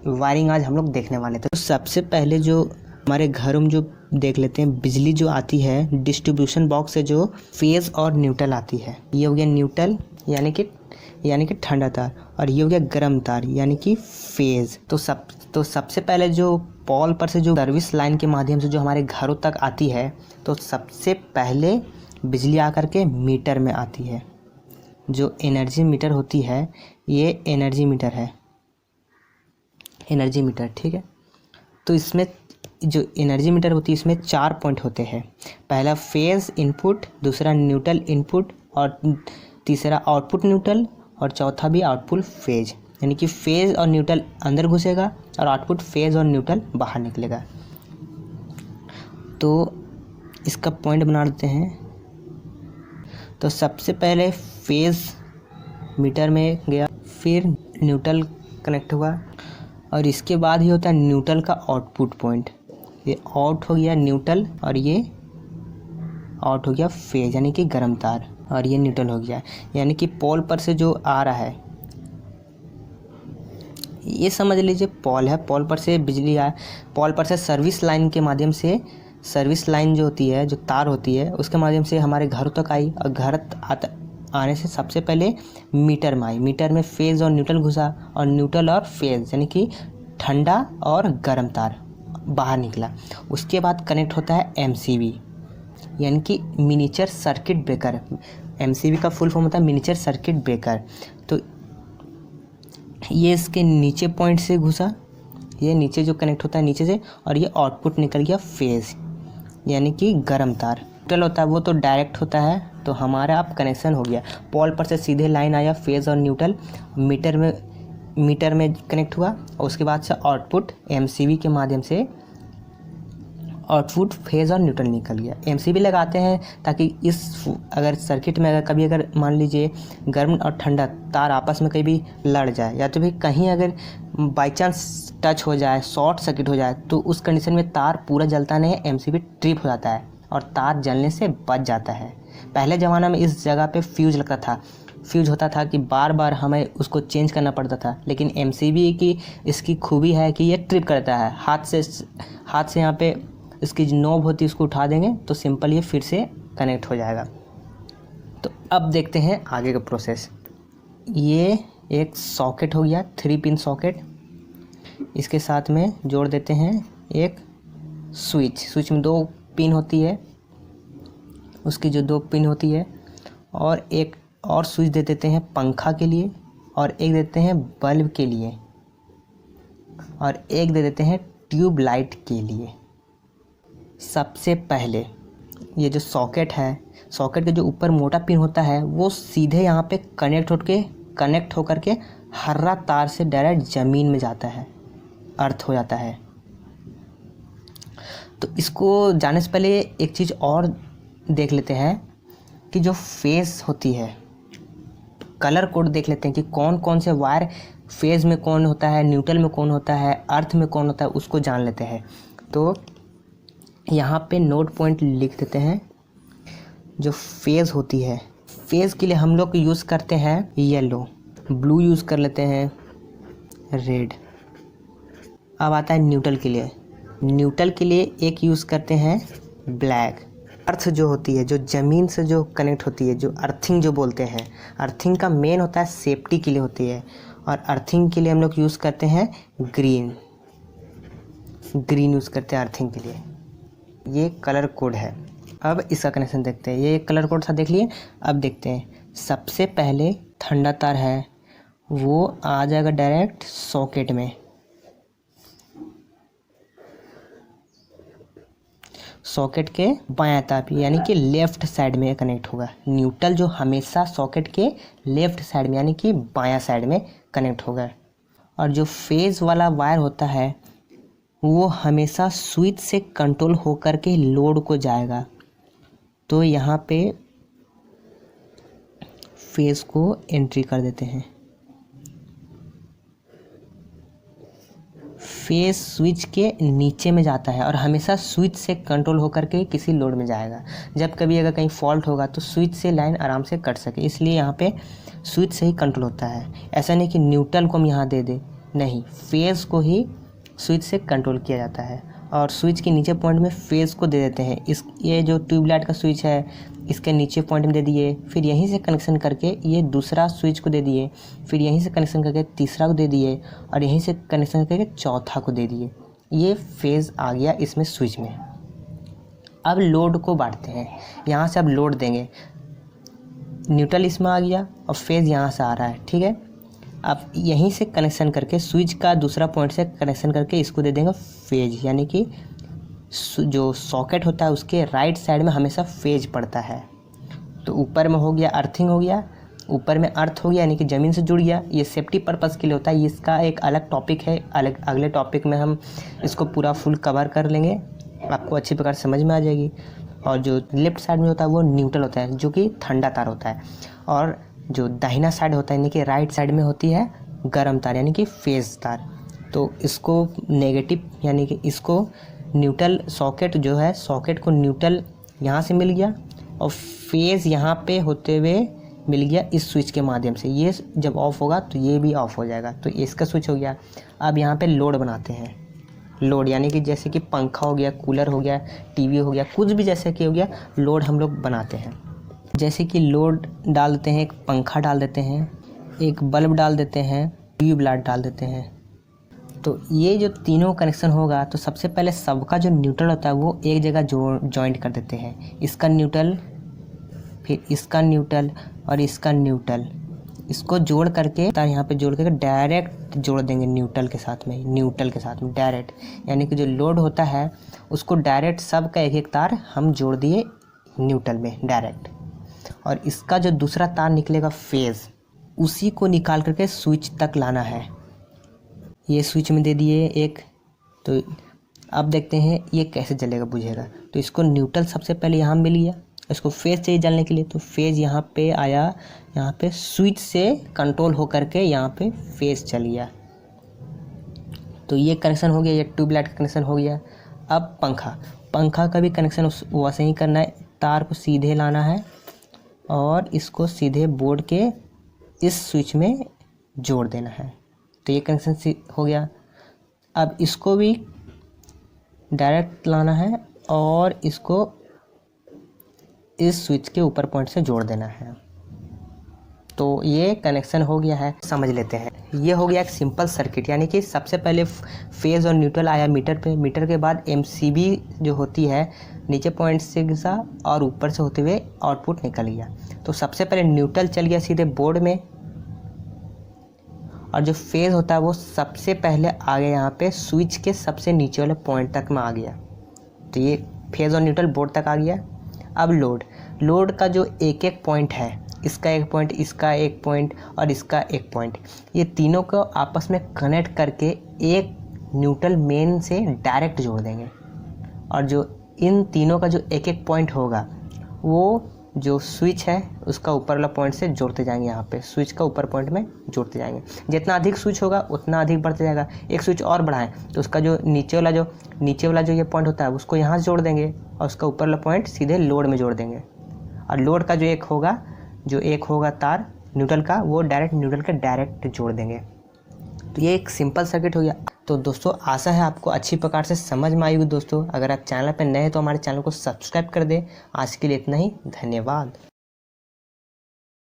Wiring आज हम लोग देखने वाले थे। तो सबसे पहले जो हमारे घरों में जो देख लेते हैं, बिजली जो आती है डिस्ट्रीब्यूशन बॉक्स से जो फेज़ और न्यूट्रल आती है। ये हो गया न्यूट्रल यानी कि ठंडा तार, और ये हो गया गर्म तार यानी कि फेज़। तो सबसे पहले जो पॉल पर से जो सर्विस लाइन के माध्यम से जो हमारे घरों तक आती है, तो सबसे पहले बिजली आकर के मीटर में आती है। जो एनर्जी मीटर होती है, ये एनर्जी मीटर है, एनर्जी मीटर, ठीक है। तो इसमें जो एनर्जी मीटर होती है, इसमें 4 पॉइंट होते हैं। पहला फेज़ इनपुट, दूसरा न्यूट्रल इनपुट, और तीसरा आउटपुट न्यूट्रल, और चौथा भी आउटपुट फेज़। यानी कि फेज़ और न्यूट्रल अंदर घुसेगा और आउटपुट फेज़ और न्यूट्रल बाहर निकलेगा। तो इसका पॉइंट बना देते हैं। तो सबसे पहले फेज़ मीटर में गया, फिर न्यूट्रल कनेक्ट हुआ, और इसके बाद ही होता है न्यूट्रल का आउटपुट पॉइंट। ये आउट हो गया न्यूट्रल, और ये आउट हो गया फेज यानी कि गर्म तार, और ये न्यूट्रल हो गया। यानी कि पोल पर से जो आ रहा है, ये समझ लीजिए पोल है, पोल पर से बिजली आए, पोल पर से सर्विस लाइन के माध्यम से, सर्विस लाइन जो होती है, जो तार होती है, उसके माध्यम से हमारे घरों तक आई, और घर आने से सबसे पहले मीटर में आई। मीटर में फेज़ और न्यूट्रल घुसा, और न्यूट्रल और फेज़ यानी कि ठंडा और गर्म तार बाहर निकला। उसके बाद कनेक्ट होता है एमसीबी यानी कि मिनीचर सर्किट ब्रेकर। एमसीबी का फुल फॉर्म होता है मिनीचर सर्किट ब्रेकर। तो ये इसके नीचे पॉइंट से घुसा, ये नीचे जो कनेक्ट होता है नीचे से, और ये आउटपुट निकल गया फेज़ यानी कि गर्म तार। न्यूट्रल होता है वो तो डायरेक्ट होता है, तो हमारा अब कनेक्शन हो गया। पोल पर से सीधे लाइन आया, फेज़ और न्यूट्रल मीटर में कनेक्ट हुआ, और उसके बाद से आउटपुट एमसीबी के माध्यम से आउटपुट फेज़ और न्यूट्रल निकल गया। एमसीबी लगाते हैं ताकि अगर सर्किट में अगर मान लीजिए गर्म और ठंडा तार आपस में कभी लड़ जाए, या तो भी कहीं अगर बाई चांस टच हो जाए, शॉर्ट सर्किट हो जाए, तो उस कंडीशन में तार पूरा जलता नहीं है, एमसीबी ट्रिप हो जाता है और तार जलने से बच जाता है। पहले ज़माना में इस जगह पे फ्यूज लगता था, फ्यूज होता था कि बार बार हमें उसको चेंज करना पड़ता था। लेकिन एमसीबी की इसकी खूबी है कि ये ट्रिप करता है, हाथ से यहाँ पे इसकी जो नॉब होती है उसको उठा देंगे तो सिंपल ये फिर से कनेक्ट हो जाएगा। तो अब देखते हैं आगे का प्रोसेस। ये एक सॉकेट हो गया, 3 पिन सॉकेट। इसके साथ में जोड़ देते हैं एक स्विच में 2 पिन होती है, उसकी जो 2 पिन होती है, और एक और स्विच दे देते हैं पंखा के लिए, और एक देते हैं बल्ब के लिए, और एक दे देते हैं ट्यूब लाइट के लिए। सबसे पहले ये जो सॉकेट है, सॉकेट के जो ऊपर मोटा पिन होता है वो सीधे यहाँ पे कनेक्ट होकर के हर्रा तार से डायरेक्ट ज़मीन में जाता है, अर्थ हो जाता है। तो इसको जाने से पहले एक चीज़ और देख लेते हैं कि जो फेज़ होती है, कलर कोड देख लेते हैं कि कौन कौन से वायर फेज़ में कौन होता है, न्यूट्रल में कौन होता है, अर्थ में कौन होता है, उसको जान लेते हैं। तो यहाँ पे नोट पॉइंट लिख देते हैं। जो फेज़ होती है, फेज़ के लिए हम लोग यूज़ करते हैं येलो, ब्लू यूज़ कर लेते हैं, रेड। अब आता है न्यूट्रल के लिए। न्यूट्रल के लिए एक यूज़ करते हैं ब्लैक। अर्थ जो होती है, जो ज़मीन से जो कनेक्ट होती है, जो अर्थिंग जो बोलते हैं, अर्थिंग का मेन होता है सेफ्टी के लिए होती है, और अर्थिंग के लिए हम लोग यूज़ करते हैं ग्रीन यूज़ करते हैं अर्थिंग के लिए। ये कलर कोड है। अब इसका कनेक्शन देखते हैं। ये कलर कोड था, देख लिए। अब देखते हैं। सबसे पहले ठंडा तार है, वो आ जाएगा डायरेक्ट सॉकेट में, सॉकेट के बायां तरफ यानी कि लेफ़्ट साइड में कनेक्ट होगा। न्यूट्रल जो हमेशा सॉकेट के लेफ़्ट साइड में यानी कि बायां साइड में कनेक्ट होगा, और जो फेज़ वाला वायर होता है वो हमेशा स्विच से कंट्रोल होकर के लोड को जाएगा। तो यहाँ पे फेज़ को एंट्री कर देते हैं। फेज़ स्विच के नीचे में जाता है और हमेशा स्विच से कंट्रोल होकर के किसी लोड में जाएगा। जब कभी अगर कहीं फॉल्ट होगा तो स्विच से लाइन आराम से कट सके, इसलिए यहाँ पे स्विच से ही कंट्रोल होता है। ऐसा नहीं कि न्यूट्रल को हम यहाँ दे दें, नहीं, फेज़ को ही स्विच से कंट्रोल किया जाता है। और स्विच के नीचे पॉइंट में फेज़ को दे देते हैं। ये जो ट्यूबलाइट का स्विच है इसके नीचे पॉइंट में दे दिए, फिर यहीं से कनेक्शन करके ये दूसरा स्विच को दे दिए, फिर यहीं से कनेक्शन करके तीसरा को दे दिए, और यहीं से कनेक्शन करके चौथा को दे दिए। ये फेज़ आ गया इसमें स्विच में। अब लोड को बांटते हैं। यहाँ से अब लोड देंगे, न्यूट्रल इसमें आ गया और फेज़ यहाँ से आ रहा है, ठीक है। अब यहीं से कनेक्शन करके स्विच का दूसरा पॉइंट से कनेक्शन करके इसको दे देंगे फेज, यानी कि जो सॉकेट होता है उसके राइट साइड में हमेशा फेज पड़ता है। तो ऊपर में हो गया अर्थिंग हो गया, ऊपर में अर्थ हो गया यानी कि ज़मीन से जुड़ गया। ये सेफ्टी पर्पज़ के लिए होता है, इसका एक अलग टॉपिक है, अगले टॉपिक में हम इसको पूरा फुल कवर कर लेंगे, आपको अच्छी प्रकार समझ में आ जाएगी। और जो लेफ्ट साइड में होता है वो न्यूट्रल होता है, जो कि ठंडा तार होता है, और जो दाहिना साइड होता है यानी कि राइट साइड में होती है गर्म तार यानी कि फेज़ तार। तो इसको नेगेटिव यानी कि इसको न्यूट्रल सॉकेट जो है, सॉकेट को न्यूट्रल यहाँ से मिल गया और फेज़ यहाँ पे होते हुए मिल गया इस स्विच के माध्यम से। ये जब ऑफ होगा तो ये भी ऑफ हो जाएगा, तो इसका स्विच हो गया। अब यहाँ पे लोड बनाते हैं। लोड यानी कि जैसे कि पंखा हो गया, कूलर हो गया, टीवी हो गया, कुछ भी जैसे कि हो गया, लोड हम लोग बनाते हैं। जैसे कि लोड डाल देते हैं, एक पंखा डाल देते हैं, एक बल्ब डाल देते हैं, ट्यूबलाइट डाल देते हैं। तो ये जो तीनों कनेक्शन होगा तो सबसे पहले सबका जो न्यूट्रल होता है वो एक जगह जॉइंट कर देते हैं। इसका न्यूट्रल, फिर इसका न्यूट्रल और इसका न्यूट्रल, इसको जोड़ करके तार यहाँ पे जोड़ करके डायरेक्ट जोड़ देंगे न्यूट्रल के साथ में डायरेक्ट, यानी कि जो लोड होता है उसको डायरेक्ट सबका एक एक तार हम जोड़ दिए न्यूट्रल में डायरेक्ट। और इसका जो दूसरा तार निकलेगा फेज़, उसी को निकाल करके स्विच तक लाना है। ये स्विच में दे दिए एक। तो अब देखते हैं ये कैसे जलेगा बुझेगा। तो इसको न्यूट्रल सबसे पहले यहाँ मिल गया, इसको फेज़ चाहिए जलने के लिए, तो फेज़ यहाँ पे आया, यहाँ पे स्विच से कंट्रोल हो करके यहाँ पे फेज़ चल गया। तो ये कनेक्शन हो गया, ये ट्यूबलाइट का कनेक्शन हो गया। अब पंखा का भी कनेक्शन वैसे ही करना है, तार को सीधे लाना है और इसको सीधे बोर्ड के इस स्विच में जोड़ देना है। तो ये कनेक्शन हो गया। अब इसको भी डायरेक्ट लाना है और इसको इस स्विच के ऊपर पॉइंट से जोड़ देना है। तो ये कनेक्शन हो गया है, समझ लेते हैं। ये हो गया एक सिंपल सर्किट, यानी कि सबसे पहले फेज़ और न्यूट्रल आया मीटर पे, मीटर के बाद MCB जो होती है नीचे पॉइंट से घिसा और ऊपर से होते हुए आउटपुट निकल गया। तो सबसे पहले न्यूट्रल चल गया सीधे बोर्ड में, और जो फेज़ होता है वो सबसे पहले आ गया यहाँ पे स्विच के सबसे नीचे वाले पॉइंट तक में आ गया। तो ये फेज़ और न्यूट्रल बोर्ड तक आ गया। अब लोड का जो एक एक पॉइंट है, इसका एक पॉइंट, इसका एक पॉइंट और इसका एक पॉइंट, ये तीनों को आपस में कनेक्ट करके एक न्यूट्रल मेन से डायरेक्ट जोड़ देंगे। और जो इन तीनों का जो एक एक पॉइंट होगा वो जो स्विच है उसका ऊपर वाला पॉइंट से जोड़ते जाएंगे। यहाँ पे स्विच का ऊपर पॉइंट में जोड़ते जाएंगे। जितना अधिक स्विच होगा उतना अधिक बढ़ते जाएगा। एक स्विच और बढ़ाएं तो उसका जो नीचे वाला जो ये पॉइंट होता है उसको यहाँ से जोड़ देंगे और उसका ऊपर वाला पॉइंट सीधे लोड में जोड़ देंगे। और लोड का जो एक होगा तार न्यूट्रल का, वो डायरेक्ट न्यूट्रल के डायरेक्ट जोड़ देंगे। तो ये एक सिंपल सर्किट हो गया। तो दोस्तों आशा है आपको अच्छी प्रकार से समझ में आई होगी। दोस्तों अगर आप चैनल पर नए हैं तो हमारे चैनल को सब्सक्राइब कर दें। आज के लिए इतना ही, धन्यवाद।